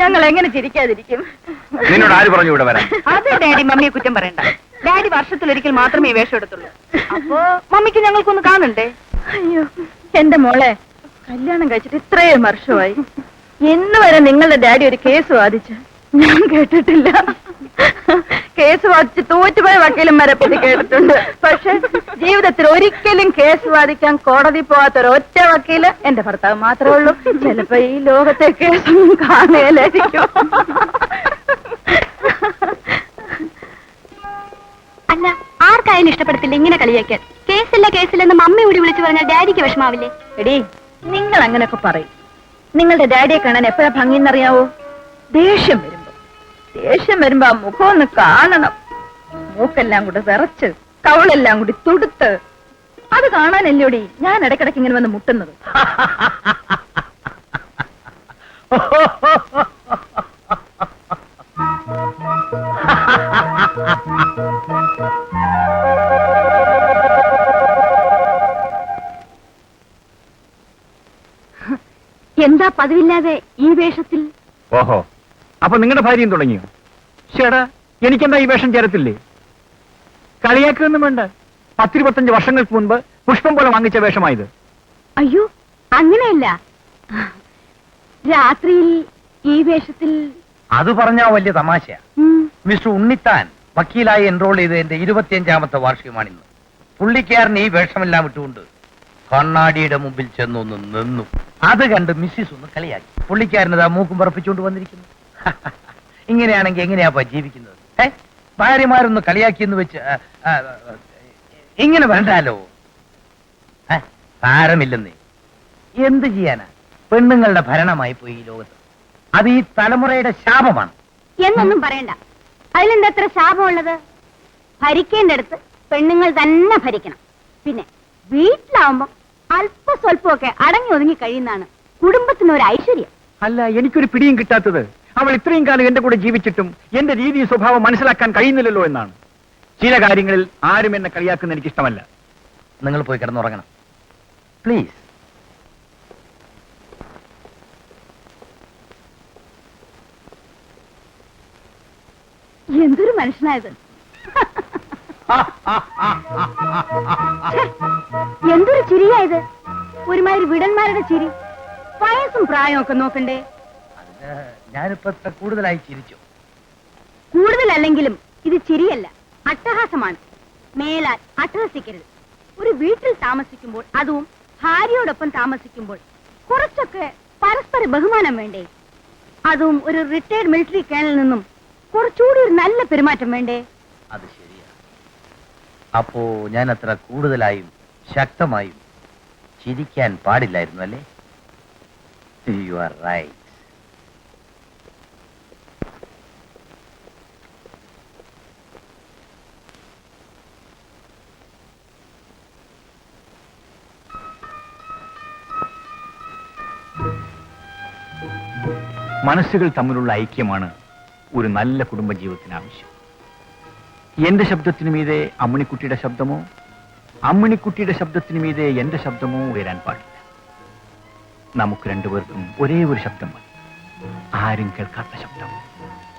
ഞങ്ങൾ എങ്ങനെ ചിരിക്കാതിരിക്കും? നിന്നോട് ആര് പറഞ്ഞു ഇവിടെ വരാൻ? അത് ഡാഡി മമ്മിയെ കുറ്റം പറയണ്ട. ഡാഡി വർഷത്തിലൊരിക്കൽ മാത്രമേ ഈ വേഷം എടുത്തുള്ളൂ. അപ്പോ മമ്മിക്ക് ഞങ്ങൾക്കൊന്ന് കാണണ്ടേ? അയ്യോ എന്റെ മോളെ, കല്യാണം കഴിച്ചിട്ട് ഇത്രയും വർഷമായി, ഇന്ന് വരെ നിങ്ങളുടെ ഡാഡി ഒരു കേസ് വാദിച്ചു ഞാൻ കേട്ടിട്ടില്ല. കേസ് വാദിച്ച് തോറ്റുപോയ വക്കീലന്മാരെ പറ്റി കേട്ടിട്ടുണ്ട്. പക്ഷെ ജീവിതത്തിൽ ഒരിക്കലും കേസ് വാദിക്കാൻ കോടതി പോവാത്തൊരൊറ്റ വക്കീല് എന്റെ ഭർത്താവ് മാത്രമേ ഉള്ളൂ. ചിലപ്പോ ഈ ലോകത്തെ കേസൊന്നും കാണുകയില്ലായിരിക്കും. അല്ല, ആർക്കായാലും ഇഷ്ടപ്പെടത്തില്ല ഇങ്ങനെ കളിയാക്കാൻ. കേസില്ലെന്ന് മമ്മി കൂടി വിളിച്ചു പറഞ്ഞാൽ ഡാഡിക്ക് വിഷമാവില്ലേ? എടീ, നിങ്ങൾ അങ്ങനെയൊക്കെ പറയും. നിങ്ങളുടെ ഡാഡിയെ കാണാൻ എപ്പോഴാ ഭംഗിന്നറിയാവോ? ദേഷ്യം വരുമ്പോ ആ മുഖം ഒന്ന് കാണണം. മൂക്കെല്ലാം കൂടി വിറച്ച്, കവളെല്ലാം കൂടി തുടുത്ത്, അത് കാണാനല്ലോടി ഞാൻ ഇടയ്ക്കിടയ്ക്ക് ഇങ്ങനെ വന്ന് മുട്ടുന്നത്. എന്താ പതിവില്ലാതെ ഈ വേഷത്തിൽ? ഓഹോ, അപ്പൊ നിങ്ങളുടെ ഭാര്യയും തുടങ്ങിയോ? ചേടാ, എനിക്കെന്താ ഈ വേഷം ചേരത്തില്ലേ? കളിയാക്കൊന്നും വേണ്ട. 10-25 വർഷങ്ങൾക്ക് മുൻപ് പുഷ്പം പോലെ വാങ്ങിച്ച വേഷമായത്. അയ്യോ, അങ്ങനെയല്ല. രാത്രിയിൽ ഈ വേഷത്തിൽ. അത് പറഞ്ഞാ വലിയ തമാശയാ. മിസ്റ്റർ ഉണ്ണിത്താൻ വക്കീലായി എൻറോൾ ചെയ്ത് എന്റെ 25ാമത്തെ വാർഷികമാണിന്ന്. പുള്ളിക്കാരൻ ഈ വേഷമെല്ലാം ഇട്ടുകൊണ്ട് കണ്ണാടിയുടെ മുമ്പിൽ ചെന്നൊന്ന് നിന്നു. അത് കണ്ട് മിസ്സിസ് ഒന്ന് കളിയാക്കി. പുള്ളിക്കാരനതാ മൂക്കും പറപ്പിച്ചുകൊണ്ട് വന്നിരിക്കുന്നു. ഇങ്ങനെയാണെങ്കിൽ എങ്ങനെയാ ജീവിക്കുന്നത്? ഭാര്യമാരൊന്ന് കളിയാക്കിയെന്ന് വെച്ച് ഇങ്ങനെ വേണ്ടാലോ. സാരമില്ലെന്നേ, എന്ത് ചെയ്യാനാ? പെണ്ണുങ്ങളുടെ ഭരണമായി പോയി ഈ ലോകത്ത്. അത് ഈ തലമുറയുടെ ശാപമാണ്. എന്നൊന്നും പറയണ്ട. അതിലെന്താ എത്ര ശാപമുള്ളത്? ഭരിക്കേണ്ടടുത്ത് പെണ്ണുങ്ങൾ തന്നെ ഭരിക്കണം. പിന്നെ വീട്ടിലാവുമ്പോ അല്പ സ്വല്പമൊക്കെ അടങ്ങി ഒതുങ്ങി കഴിയുന്നതാണ് കുടുംബത്തിനൊരു ഐശ്വര്യം. അല്ല, എനിക്കൊരു പിടിയും കിട്ടാത്തത് അവൾ ഇത്രയും കാലം എന്റെ കൂടെ ജീവിച്ചിട്ടും എന്റെ രീതി സ്വഭാവം മനസ്സിലാക്കാൻ കഴിയുന്നില്ലല്ലോ എന്നാണ്. ചില കാര്യങ്ങളിൽ ആരും എന്നെ കളിയാക്കുന്ന എനിക്കിഷ്ടമല്ല. നിങ്ങൾ പോയി കിടന്നുറങ്ങണം പ്ലീസ്. എന്തൊരു മനുഷ്യനായത്! എന്തൊരു ചിരിയായത്! ഒരുമാതിരി വിടന്മാരുടെ ചിരി. വയസ്സും പ്രായമൊക്കെ നോക്കണ്ടേ? ഞാനിപ്പോ കൂടുതലായി ചിരിച്ചു. കൂടുതലല്ലെങ്കിലും ഇത് ചിരിയല്ല, അട്ടഹാസമാണ്. മേലാൽ അട്ടഹസിക്കരുത്. ഒരു വീട്ടിൽ താമസിക്കുമ്പോൾ, അതും ഭാര്യയോടൊപ്പം താമസിക്കുമ്പോൾ കുറച്ചൊക്കെ പരസ്പര ബഹുമാനം വേണ്ടേ? അതും ഒരു റിട്ടയർഡ് മിലിറ്ററി കേണലിൽ നിന്നും കുറച്ചുകൂടി ഒരു നല്ല പെരുമാറ്റം വേണ്ടേ? അത് ശരിയാ. അപ്പോ ഞാൻ അത്ര കൂടുതലായും ശക്തമായും ചിരിക്കാൻ പാടില്ലായിരുന്നു അല്ലേ? You are right. മനസ്സുകൾ തമ്മിലുള്ള ഐക്യമാണ് ഒരു നല്ല കുടുംബജീവിതത്തിന് ആവശ്യം. എന്റെ ശബ്ദത്തിനു മീതെ അമ്മിണിക്കുട്ടിയുടെ ശബ്ദമോ, അമ്മിണിക്കുട്ടിയുടെ ശബ്ദത്തിനു മീതെ എന്റെ ശബ്ദമോ ഉയരാൻ പാടില്ല. നമുക്ക് രണ്ടുപേർക്കും ഒരേ ഒരു ശബ്ദം മതി. ആരും കേൾക്കാത്ത ശബ്ദം,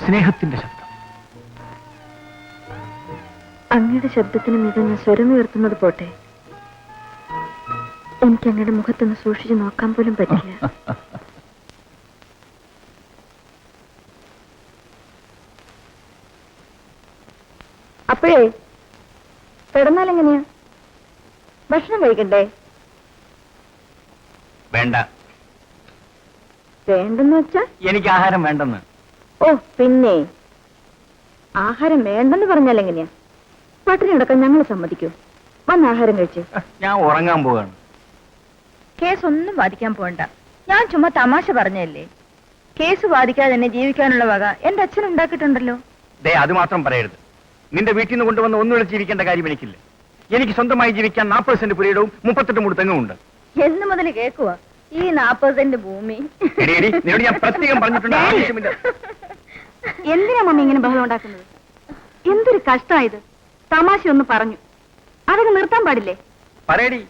സ്നേഹത്തിന്റെ ശബ്ദം. അങ്ങയുടെ ശബ്ദത്തിന് മീതെ ഞാൻ സ്വരം ഉയർത്തുന്നത് പോട്ടെ, എനിക്ക് അങ്ങയുടെ മുഖത്തൊന്ന് സൂക്ഷിച്ചു നോക്കാൻ പോലും പറ്റില്ല. അപ്പോഴേ കിടന്നാലെങ്ങനെയാ? ഭക്ഷണം കഴിക്കണ്ടേ? വേണ്ട. വേണ്ടെന്ന് വെച്ചാ? എനിക്ക് ആഹാരം വേണ്ടെന്ന്. ഓ പിന്നെ, ആഹാരം വേണ്ടെന്ന് പറഞ്ഞാൽ എങ്ങനെയാ? പട്ടിണി കിടക്കാൻ ഞങ്ങൾ സമ്മതിക്കൂ? വന്ന് ആഹാരം കഴിച്ച്. ഞാൻ ഉറങ്ങാൻ പോവാണ്. കേസ് ഒന്നും വാദിക്കാൻ പോകണ്ട. ഞാൻ ചുമ്മാ തമാശ പറഞ്ഞല്ലേ. കേസ് വാദിക്കാതെ തന്നെ ജീവിക്കാനുള്ള വക എന്റെ അച്ഛൻ ഉണ്ടാക്കിയിട്ടുണ്ടല്ലോ. ദേ, അത് മാത്രം പറയരുത്. നിന്റെ വീട്ടിൽ നിന്ന് കൊണ്ടുവന്ന് ഒന്നുകൂടെ ജീവിക്കേണ്ട കാര്യം എനിക്കില്ല. എനിക്ക് സ്വന്തമായി ജീവിക്കാൻ 40 സെന്റ് പുരയിടവും 38 മൂട് തെങ്ങുമുണ്ട്. എന്ന് മുതൽ കേക്കുവാ ഈ 40 സെന്റ് ഭൂമി? നിന്നോട് ഞാൻ പ്രത്യേകം പറഞ്ഞിട്ടുണ്ട്, ആവശ്യമില്ല. എന്തിനാ മമ്മി ഇങ്ങനെ ബഹളം ഉണ്ടാക്കുന്നത്? എന്തൊരു കഷ്ടമായത്! തമാശ ഒന്ന് പറഞ്ഞു, അതൊക്കെ നിർത്താൻ പാടില്ലേ? പറയടി,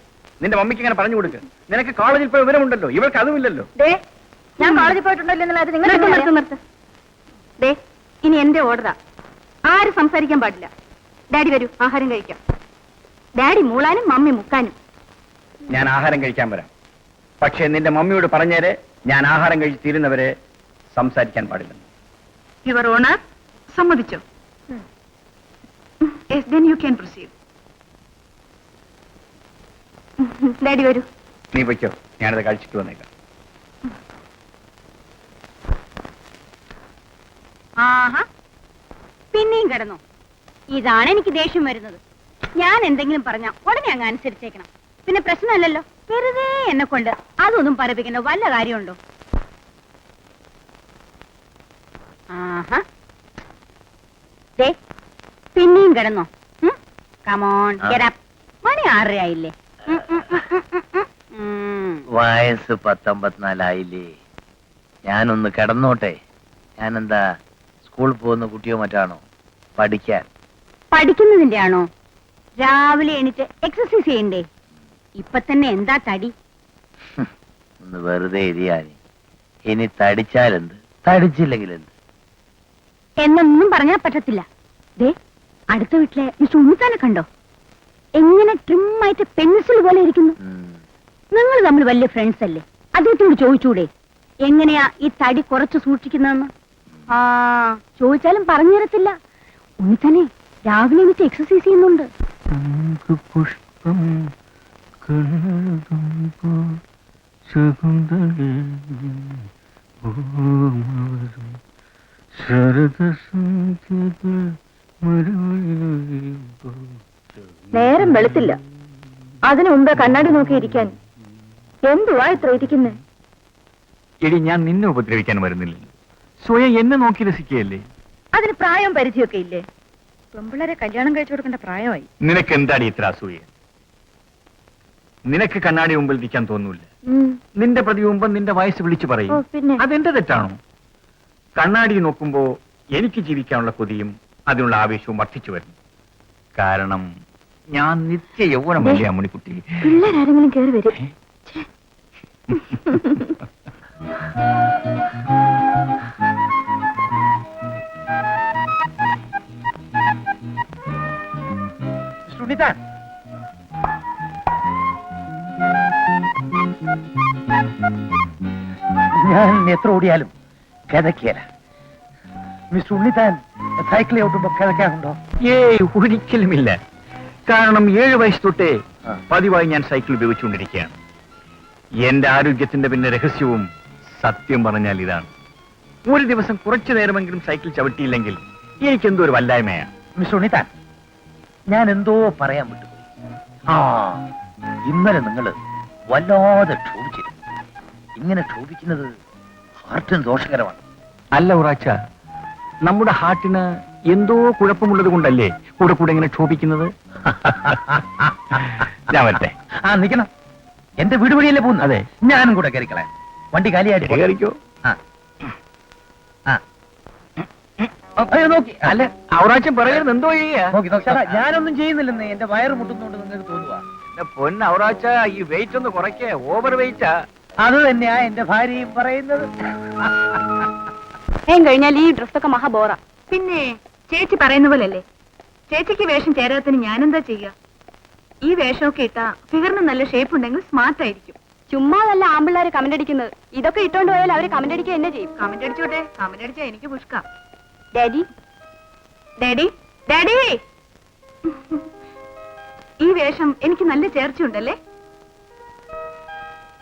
നിന്റെ മമ്മിക്ക് ഇങ്ങനെ പറഞ്ഞു കൊടുക്ക്. നിനക്ക് കോളേജിൽ പോയി വിവരമുണ്ടല്ലോ, ഇവർക്ക് അതുമില്ലല്ലോ. ദേ, ഞാൻ കോളേജിൽ പോയിട്ടുണ്ടല്ലോ എന്നുള്ളത് നിങ്ങൾ നിർത്ത്. ദേ, ഇനി എന്റെ ഓർഡറാ, ആരും സംസാരിക്കാൻ പാടില്ല. ഡാഡി വരൂ, ആഹാരം കഴിക്കാം. ഡാഡി മൂളാനും മമ്മി മുക്കാനും. ഞാൻ ആഹാരം കഴിക്കാൻ വരാം, പക്ഷേ നിന്റെ മമ്മിയോട് പറഞ്ഞേരെ ഞാൻ ആഹാരം കഴിച്ച് തീരുന്നവരെ സംസാരിക്കാൻ പാടില്ല. യുവർ ഓണർ സമ്മതിച്ചോ? Yes, then you can proceed. Daddy വരൂ. നീ വയ്ക്കോ, ഞാനത് കഴിച്ചിട്ട് വന്നേക്കാം. ആഹാ, പിന്നെയും കിടന്നോ? ഇതാണ് എനിക്ക് ദേഷ്യം വരുന്നത്. ഞാൻ എന്തെങ്കിലും പറഞ്ഞാ ഉടനെ അങ്ങ് അനുസരിച്ചേക്കണം. പിന്നെ പ്രശ്നമല്ലല്ലോ, വെറുതെ എന്നെ കൊണ്ട് അതൊന്നും പറപ്പിക്കണ്ട വല്ല കാര്യമുണ്ടോ? ആഹാ, ദേ, പിന്നെയും കിടന്നോ? Come on, get up. മണി 6 ആയില്ലേ? വയസ്സ് 19 ഞാനൊന്ന് കിടന്നോട്ടെ. ഞാനെന്താ സ്കൂളിൽ പോകുന്ന കുട്ടിയോ മറ്റാണോ? പഠിക്കാൻ. പഠിക്കുന്നതിന്റെ ആണോ? രാവിലെ എണീറ്റ് എക്സസൈസ് ചെയ്യണ്ടേ? ഇപ്പൊ തന്നെ എന്താ തടി? ഒന്ന് വെറുതെ എരിയാനി. ഇനി തടിച്ചാലെന്ത്, തടിച്ചില്ലെങ്കിൽ എന്ത്? എന്നൊന്നും പറഞ്ഞാൽ പറ്റത്തില്ല. ദേ, അടുത്ത വീട്ടിലെ മിസ്റ്റർ ഉണ്ണിത്താനെ കണ്ടോ? എങ്ങനെ ട്രിമ്മായിട്ട് പെൻസിൽ പോലെ ഇരിക്കുന്നു. നിങ്ങൾ തമ്മിൽ വലിയ ഫ്രണ്ട്സ് അല്ലേ? അദ്ദേഹത്തോട് ചോദിച്ചൂടെ എങ്ങനെയാ ഈ തടി കുറച്ച് സൂക്ഷിക്കുന്നതെന്ന്? ആ, ചോദിച്ചാലും പറഞ്ഞു തരത്തില്ല. ഉണ്ണിത്താനെ രാവിലെ എണീറ്റ് എക്സസൈസ് ചെയ്യുന്നുണ്ട്. നേരം വെളുത്തില്ല, അതിനു മുമ്പേ കണ്ണാടി നോക്കിയിരിക്കാൻ എന്തുവാ ഇത്ര ഇരിക്കുന്നേ? എടി, ഞാൻ നിന്നെ ഉപദ്രവിക്കാൻ വരുന്നില്ല, സ്വയം എന്നെ നോക്കി രസിക്കുകയല്ലേ. അതിന് പ്രായവും പരിധിയൊക്കെ ഇല്ലേ? പെമ്പിള്ളേരെ കല്യാണം കഴിച്ചു കൊടുക്കേണ്ട പ്രായമായി. നിനക്ക് എന്താടി ഇത്ര അസൂയ? നിനക്ക് കണ്ണാടി മുമ്പിൽ ഇരിക്കാൻ തോന്നൂല. നിന്റെ പ്രതിബിംബം നിന്റെ വയസ്സ് വിളിച്ചു പറയും. പിന്നെ അതെന്റെ തെറ്റാണോ? കണ്ണാടി നോക്കുമ്പോ എനിക്ക് ജീവിക്കാനുള്ള കൊതിയും അതിനുള്ള ആവേശവും വർദ്ധിച്ചു വരുന്നു. കാരണം ഞാൻ നിത്യ യൗവനമല്ലേ അമ്മണിക്കുട്ടി. പിള്ളേരാരെങ്കിലും കേറി വരും. സുനിതാൻ, ഞാൻ എത്ര ഓടിയാലും കിതക്കിയല്ല. മിസ്റ്റർ ഉണ്ണിത്താൻ സൈക്കിൾ ഓട്ടുമ്പോ കിതക്കാറുണ്ടോ? ഏയ്, ഒരിക്കലുമില്ല. കാരണം 7 വയസ്സ് തൊട്ടേ പതിവായി ഞാൻ സൈക്കിൾ ഉപയോഗിച്ചുകൊണ്ടിരിക്കുകയാണ്. എന്റെ ആരോഗ്യത്തിന്റെ പിന്നെ രഹസ്യവും സത്യം പറഞ്ഞാൽ ഇതാണ്: ഒരു ദിവസം കുറച്ചു നേരമെങ്കിലും സൈക്കിൾ ചവിട്ടിയില്ലെങ്കിൽ എനിക്കെന്തോ ഒരു വല്ലായ്മയാണ്. മിസ്റ്റർ ഉണ്ണിത്താൻ, ഞാൻ എന്തോ പറയാൻ വിട്ടുപോയി. ആ, ഇന്നലെ നിങ്ങൾ വല്ലാതെ ക്ഷോഭിച്ചിരുന്നു. ഇങ്ങനെ ക്ഷോഭിക്കുന്നത് ഹാർട്ടിന് ദോഷകരമാണ്. അല്ല ഉറാച്ച, നമ്മുടെ ഹാർട്ടിന് എന്തോ കുഴപ്പമുള്ളത് കൊണ്ടല്ലേ കൂടെ കൂടെ ഇങ്ങനെ ക്ഷോഭിക്കുന്നത്. ഞാൻ വരട്ടെ. ആ, നിക്കണം. എന്റെ വീട് വഴിയല്ലേ പോകുന്നു. അതെ, ഞാനും കൂടെ കയറിക്കളയാം. വണ്ടി കാലിയായിട്ട് കയറിക്കോ. അയ്യോ, നോക്കി. അല്ല, ഔറാച്ചൻ പറയരുത്, എന്തോ ചെയ്യാ. നോക്കി നോക്കി. ഞാനൊന്നും ചെയ്യുന്നില്ലെന്ന് എന്റെ വയറ് മുട്ടുന്നോണ്ട് നിങ്ങൾക്ക് തോന്നുക. പൊന്ന് ഔറാച്ച, ഈ വെയിറ്റ് ഒന്ന് കുറയ്ക്കേ, ഓവർ വെയിറ്റാ. അത് തന്നെയാ എന്റെ ഭാര്യയും പറയുന്നത്. കഴിഞ്ഞാൽ ഈ ഡ്രസ്സൊക്കെ മഹാബോറ. പിന്നെ ചേച്ചി പറയുന്ന പോലല്ലേ, ചേച്ചിക്ക് വേഷം ചേരാത്തിന് ഞാനെന്താ ചെയ്യുക? ഈ വേഷമൊക്കെ ഇട്ടാ ഫിഗറിന് നല്ല ഷേപ്പ് ഉണ്ടെങ്കിൽ സ്മാർട്ട് ആയിരിക്കും. ചുമ്മാ നല്ല ആമ്പിള്ളേരെ കമന്റ് അടിക്കുന്നത്. ഇതൊക്കെ ഇട്ടോണ്ട് പോയാൽ അവര് കമന്റ് അടിക്കുക എന്നെ ചെയ്യും. കമന്റ് അടിച്ചോട്ടെ, കമന്റ് അടിച്ചാ എനിക്ക് പുഷ്ക. ഡാഡി, ഡാഡി, ഡാഡി, ഈ വേഷം എനിക്ക് നല്ല ചേർച്ചയുണ്ടല്ലേ?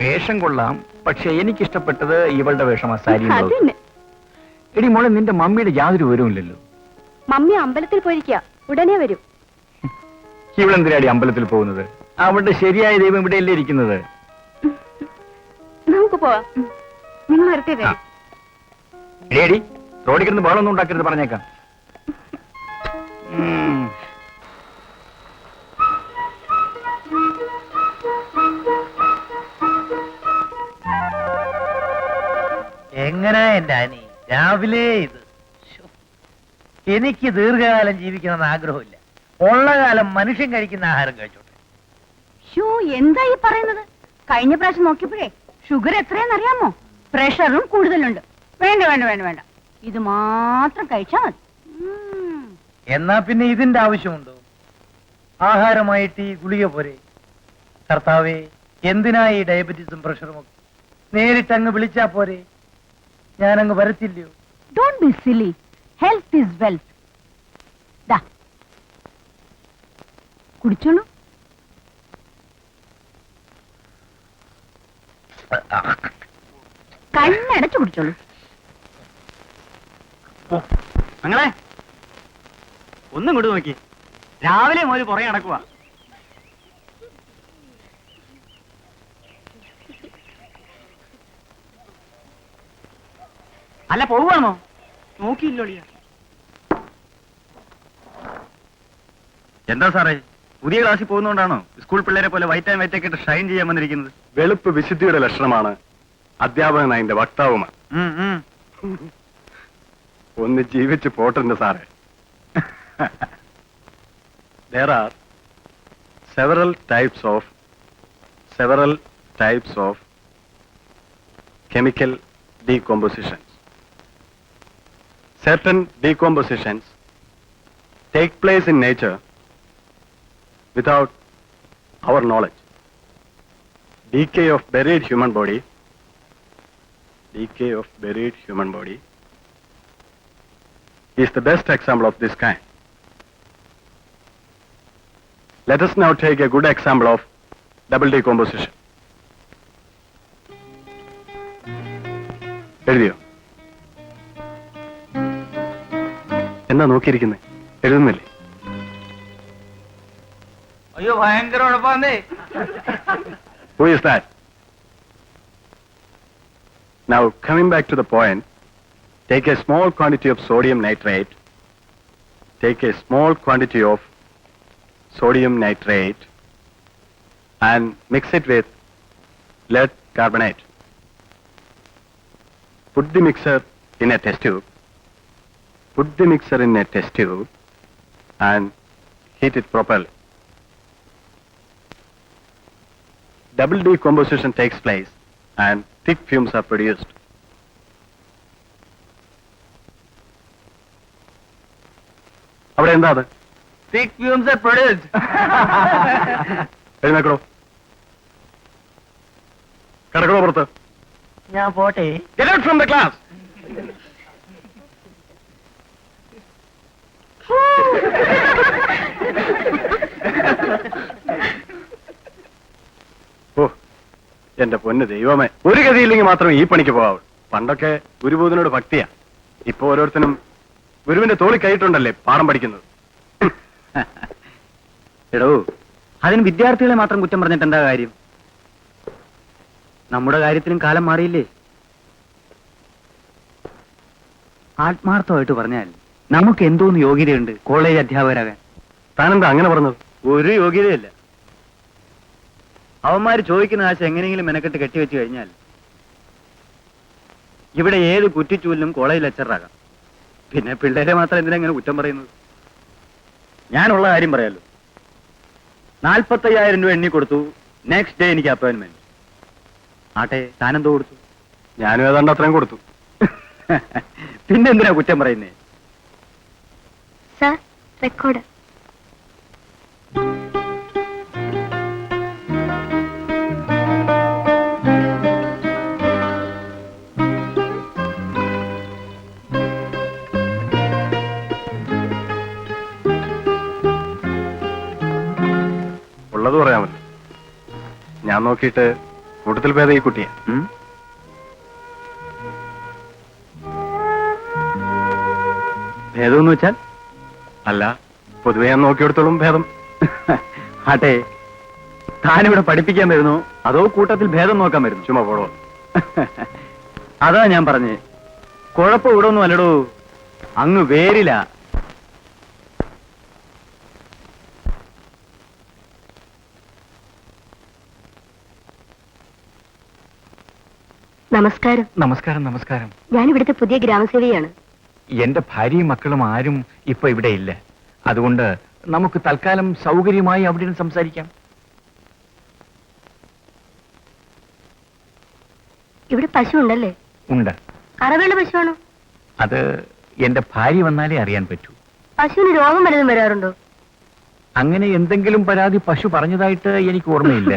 വേഷം കൊള്ളാം, പക്ഷെ എനിക്കിഷ്ടപ്പെട്ടത് ഇവളുടെ വേഷം. സാരി. അതന്നെ. എടി മോളെ, നിന്റെ മമ്മിയുടെ യാതൊരു വിവരവുമില്ലല്ലോ. മമ്മി അമ്പലത്തിൽ പോയിരിക്കുക, ഉടനെ വരും. ഇവളെന്തിനാടി അമ്പലത്തിൽ പോകുന്നത്? അവളുടെ ശരിയായ ദൈവം ഇവിടെയല്ലേ ഇരിക്കുന്നത്. നമുക്ക് പോവാം. നിങ്ങൾ വരട്ടെ ഡാഡി. എടി, റോഡിൽ കിടന്ന് ബഹളമൊന്നും ഉണ്ടാക്കരുത്, പറഞ്ഞേക്കാം. എങ്ങനെ എന്റെ അനി രാവിലെ ഇത്? എനിക്ക് ദീർഘകാലം ജീവിക്കണമെന്ന് ആഗ്രഹമില്ല. ഉള്ള കാലം മനുഷ്യൻ കഴിക്കുന്ന ആഹാരം കഴിച്ചോട്ടെ. ഷോ എന്താ ഈ പറയുന്നത്? കഴിഞ്ഞ പ്രാവശ്യം നോക്കിയപ്പോഴേ ഷുഗർ എത്രയാണെന്നറിയാമോ? പ്രഷറും കൂടുതലുണ്ട്. വേണ്ട വേണ്ട വേണ്ട വേണ്ട, ഇത് മാത്രം കഴിച്ചാൽ മതി. എന്നാ പിന്നെ ഇതിന്റെ ആവശ്യമുണ്ടോ? ആഹാരമായിട്ട് ഈ ഗുളിക പോരെ? കർത്താവേ, എന്തിനാ ഈ ഡയബറ്റീസും പ്രഷറും ഒക്കെ? നേരിട്ട് അങ്ങ് വിളിച്ചാ പോരെ? ഞാനങ്ങ് വരത്തില്ലയോ? Don't be silly. Health is wealth. ദാ കുടിച്ചോളൂ. കണ്ണടച്ചു കുടിച്ചോളൂ. അങ്ങനെ ഒന്നും കൊണ്ട് നോക്കി, രാവിലെ മുതൽ പുറകെ നടക്കുക. അല്ല പോവാണോ? നോക്കിയില്ലോളിയ. എന്താ സാറേ, പുതിയ ക്ലാസ്സിൽ പോകുന്നോണ്ടാണോ സ്കൂൾ പിള്ളേരെ പോലെ വൈറ്റ് ആൻഡ് വൈറ്റ് ഒക്കെ ഇട്ട് ഷൈൻ ചെയ്യാൻ വന്നിരിക്കുന്നത്? വെളുപ്പ് വിശുദ്ധിയുടെ ലക്ഷണമാണ്, അധ്യാപകൻ അതിന്റെ വക്താവുമാണ്. ഒന്ന് ജീവിച്ച് പോട്ടുണ്ട് സാറേ. There are several types of chemical decompositions. Certain decompositions take place in nature without our knowledge. Decay of buried human body is the best example of this kind. Let us now take a good example of double decomposition. എഴുതിയോ? എന്നാ നോക്കിയിരിക്കുന്നേ? എഴുതുന്നില്ലേ? അയ്യോ, ഭയങ്കര ഉഴപ്പാന്നേ. Who is that? Now, coming back to the point, take a small quantity of sodium nitrate. Take a small quantity of sodium nitrate and mix it with lead carbonate. Put the mixer in a test tube. And heat it properly. Double decomposition takes place and thick fumes are produced. അവിടെ എന്താ അത്? Thick fumes are produced. എഴുന്നേക്കടോ, കിടക്കടോ പുറത്ത്. ഞാൻ പോട്ടെ. Get out from the class. ഓ, എന്റെ പൊന്ന് ദൈവമേ, ഒരു ഗതിയില്ലെങ്കിൽ മാത്രം ഈ പണിക്ക് പോവാവൂ. പണ്ടൊക്കെ ഗുരുബോധനോട് ഭക്തിയാ. ഇപ്പൊ ഓരോരുത്തരും ഗുരുവിന്റെ തോളി കൈയിട്ടുണ്ടല്ലേ പാഠം പഠിക്കുന്നത്. എടോ, അതിന് വിദ്യാർത്ഥികളെ മാത്രം കുറ്റം പറഞ്ഞിട്ട് എന്താ കാര്യം? നമ്മുടെ കാര്യത്തിലും കാലം മാറിയില്ലേ? ആത്മാർത്ഥമായിട്ട് പറഞ്ഞാൽ നമുക്ക് എന്തോന്ന് യോഗ്യതയുണ്ട് കോളേജ് അധ്യാപകരാകാൻ? താനെന്താ അങ്ങനെ പറഞ്ഞത്? ഒരു യോഗ്യതയില്ല. അവന്മാര് ചോദിക്കുന്ന ആശ എങ്ങനെയെങ്കിലും മെനക്കെട്ട് കെട്ടിവെച്ച് കഴിഞ്ഞാൽ ഇവിടെ ഏത് കുറ്റിച്ചൂലിനും കോളേജ് ലെക്ചറാകാം. പിന്നെ പിള്ളേരെ മാത്രം എന്തിനാ കുറ്റം പറയുന്നത്? ഞാനുള്ള കാര്യം പറയാലോ. 45,000 രൂപ എണ്ണി കൊടുത്തു. നെക്സ്റ്റ് ഡേ എനിക്ക് അപ്പോയിന്റ്മെന്റ്. ആട്ടെ, താനെന്തോ കൊടുത്തു? ഞാനും ഏതാണ്ട് അത്രയും കൊടുത്തു. പിന്നെന്തിനാ കുറ്റം പറയുന്നേ? Sir, record. ഉള്ളത് പറയാമല്ലോ. ഞാൻ നോക്കിയിട്ട് കൂട്ടത്തിൽ ഭേദം ഈ കുട്ടിയെ. ഭേദമെന്ന് വെച്ചാൽ? അല്ല, പൊതുവെ ഞാൻ നോക്കിയെടുത്തോളും ഭേദം. ആട്ടെ, താനിവിടെ പഠിപ്പിക്കാൻ വരുന്നു അതോ കൂട്ടത്തിൽ ഭേദം നോക്കാൻ വരുന്നു? ചുമ്മാ പോടോ. അതാ ഞാൻ പറഞ്ഞേ, കുഴപ്പം ഇവിടെ ഒന്നും അല്ലടോ, അങ്ങ് വേരില്ല. നമസ്കാരം. നമസ്കാരം. നമസ്കാരം. ഞാൻ ഇവിടുത്തെ പുതിയ ഗ്രാമസേവയാണ്. എന്റെ ഭാര്യയും മക്കളും ആരും ഇപ്പൊ ഇവിടെ ഇല്ല. അതുകൊണ്ട് നമുക്ക് തൽക്കാലം സൗകര്യമായി അവിടെ നിന്ന് സംസാരിക്കാം. ഇവിടെ പശു ഉണ്ടല്ലേ? ഉണ്ട്. കറവേണ്ട പശുവാണോ? അത് എന്റെ ഭാര്യ വന്നാലേ അറിയാൻ പറ്റൂ. പശുവിന് രോഗം വല്ലതും വരാറുണ്ടോ? അങ്ങനെ എന്തെങ്കിലും പരാതി പശു പറഞ്ഞതായിട്ട് എനിക്ക് ഓർമ്മയില്ല.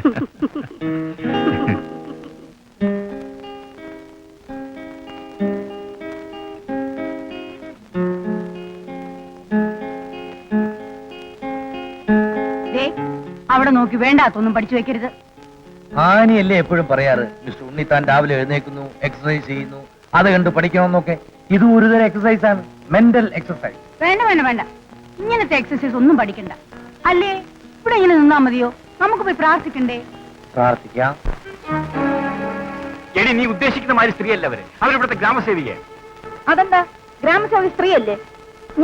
അവിടെ നോക്കി വേണ്ടാത്തൊന്നും പഠിച്ചു വെക്കരുത്. ആനയല്ലേ എപ്പോഴും പറയാറ് മിസ്റ്റർ ഉണ്ണിത്താൻ രാവിലെ എഴുന്നേക്കുന്നു, എക്സസൈസ് ചെയ്യുന്നു, അത് കണ്ട് പഠിക്കണമെന്നൊക്കെ. ഇത് ഒരുതരം എക്സസൈസ് ആണ്, മെന്റൽ എക്സസൈസ്. വേണ്ട വേണ്ട വേണ്ട, ഇങ്ങനത്തെ എക്സസൈസ് ഒന്നും പഠിക്കണ്ട. അല്ലേ ഇവിടെ ഇങ്ങനെ നിന്നാ മതിയോ? നമുക്ക് പോയി പ്രാർത്ഥിക്കണ്ടേ? പ്രാർത്ഥിക്കാം. എടി, നീ ഉദ്ദേശിക്കുന്ന മാതിരി സ്ത്രീയല്ല അവരിവിടുത്തെ ഗ്രാമസേവികയാണ്. അതെന്താ, ഗ്രാമസഭ സ്ത്രീയല്ലേ?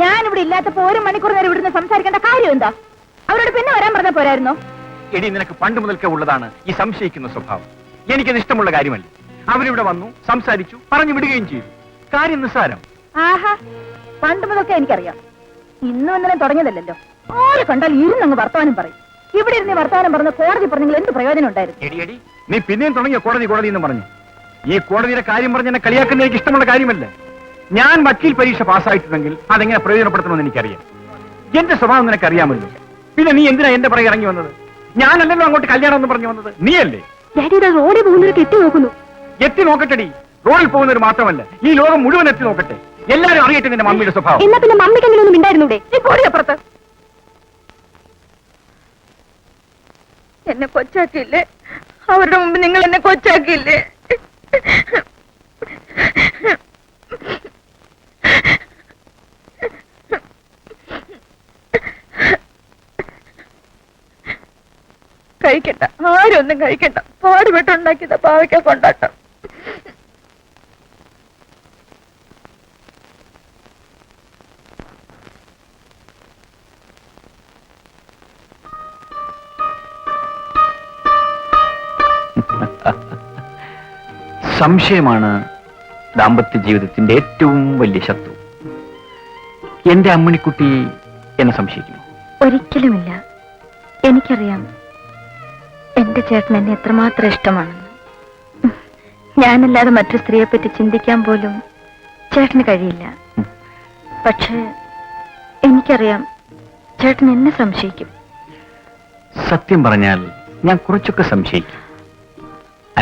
ഞാൻ ഇവിടെ ഇല്ലാത്തപ്പോ 1 മണിക്കൂർ നേരം ഇവിടുന്ന് സംസാരിക്കേണ്ട കാര്യം എന്താ? അവരോട് പിന്നെ വരാൻ പറഞ്ഞ പോരായിരുന്നോ? എടി, നിനക്ക് പണ്ട് മുതൽക്കേ ഉള്ളതാണ് ഈ സംശയിക്കുന്ന സ്വഭാവം. എനിക്കത് ഇഷ്ടമുള്ള കാര്യമല്ല. അവരിവിടെ വന്നു, സംസാരിച്ചു, പറഞ്ഞു വിടുകയും ചെയ്തു. കാര്യം നിസ്സാരം. ആഹാ, പണ്ട് മുതലൊക്കെ എനിക്കറിയാം. ഇന്നും ഇന്നലെ തുടങ്ങിയതല്ലോ. ആരെ കണ്ടാൽ ഇരുന്നങ്ങ് വർത്താനം പറയും. ഇവിടെ ഇരുന്ന് വർത്താനം പറഞ്ഞ് കോടതി പറഞ്ഞെങ്കിൽ എന്ത് പ്രയോജനം ഉണ്ടായിരുന്നു? എടി, നീ പിന്നെയും തുടങ്ങിയ കോടതി എന്ന് പറഞ്ഞു. ഈ കോടതിയുടെ കാര്യം പറഞ്ഞ് എന്നെ കളിയാക്കുന്ന എനിക്ക് ഇഷ്ടമുള്ള കാര്യമല്ല. ഞാൻ വക്കീൽ പരീക്ഷ പാസ്സായിട്ടുണ്ടെങ്കിൽ അതെങ്ങനെ പ്രയോജനപ്പെടുത്തണമെന്ന് എനിക്കറിയാം. എന്റെ സ്വഭാവം നിനക്കറിയാമല്ലോ. പിന്നെ നീ എന്തിനാ എന്റെ പുറകെ ഇറങ്ങി വന്നത്? ഞാനല്ലല്ലോ അങ്ങോട്ട് കല്യാണം എന്ന് പറഞ്ഞു വന്നത്, നീയല്ലേ? റോഡിൽ പോകുന്നവർക്ക് എത്തി നോക്കുന്നു. എത്തി നോക്കട്ടെടി. റോഡിൽ പോകുന്നവർ മാത്രമല്ല, ഈ ലോകം മുഴുവൻ എത്തി നോക്കട്ടെ. എല്ലാരും അറിയട്ടെ നിന്റെ മമ്മിയുടെ സ്വഭാവം. എന്നാ പിന്നെ മമ്മിക്ക് അങ്ങനെ ഒന്നും ഉണ്ടായിരുന്നൂടെ? അപ്പുറത്ത് എന്നെ കൊച്ചാക്കിയില്ലേ? അവരുടെ മുമ്പ് നിങ്ങൾ എന്നെ കൊച്ചാക്കിയില്ലേ? കഴിക്കണ്ട, ആരൊന്നും കഴിക്കണ്ട. പാടുപെട്ടുണ്ടാക്കിയതാ പാവയ്ക്ക കൊണ്ടാട്ടം. സംശയമാണ് ദാമ്പത്യ ജീവിതത്തിന്റെ ഏറ്റവും വലിയ ശത്രു. എന്റെ അമ്മണിക്കുട്ടി എന്നെ സംശയിക്കുന്നു. ഒരിക്കലുമില്ല. എനിക്കറിയാം എന്റെ ചേട്ടൻ എന്നെ എത്രമാത്രം ഇഷ്ടമാണെന്ന്. ഞാനല്ലാതെ മറ്റു സ്ത്രീയെ പറ്റി ചിന്തിക്കാൻ പോലും ചേട്ടന് കഴിയില്ല. പക്ഷേ എനിക്കറിയാം ചേട്ടൻ എന്നെ സംശയിക്കും. സത്യം പറഞ്ഞാൽ ഞാൻ കുറച്ചൊക്കെ സംശയിക്കും.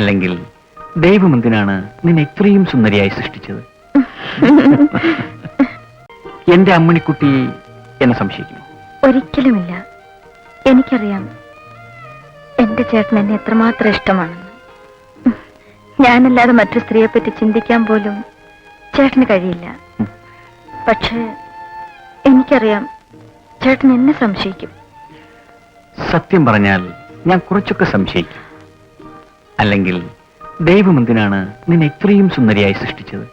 അല്ലെങ്കിൽ ദൈവം എന്തിനാണ് നിന്നെ ഇത്രയും സുന്ദരിയായി സൃഷ്ടിച്ചത്? എന്റെ അമ്മണിക്കുട്ടി എന്നെ സംശയിക്കുന്നു. ഒരിക്കലുമില്ല. എനിക്കറിയാം എന്റെ ചേട്ടൻ എന്നെ എത്രമാത്രം ഇഷ്ടമാണെന്ന്. ഞാനല്ലാതെ മറ്റു സ്ത്രീയെ പറ്റി ചിന്തിക്കാൻ പോലും ചേട്ടന് കഴിയില്ല. പക്ഷേ എനിക്കറിയാം ചേട്ടൻ എന്നെ സംശയിക്കും. സത്യം പറഞ്ഞാൽ ഞാൻ കുറച്ചൊക്കെ സംശയിക്കും. അല്ലെങ്കിൽ ദൈവം എന്തിനാണ് നിന്നെ ഇത്രയും സുന്ദരിയായി സൃഷ്ടിച്ചത്?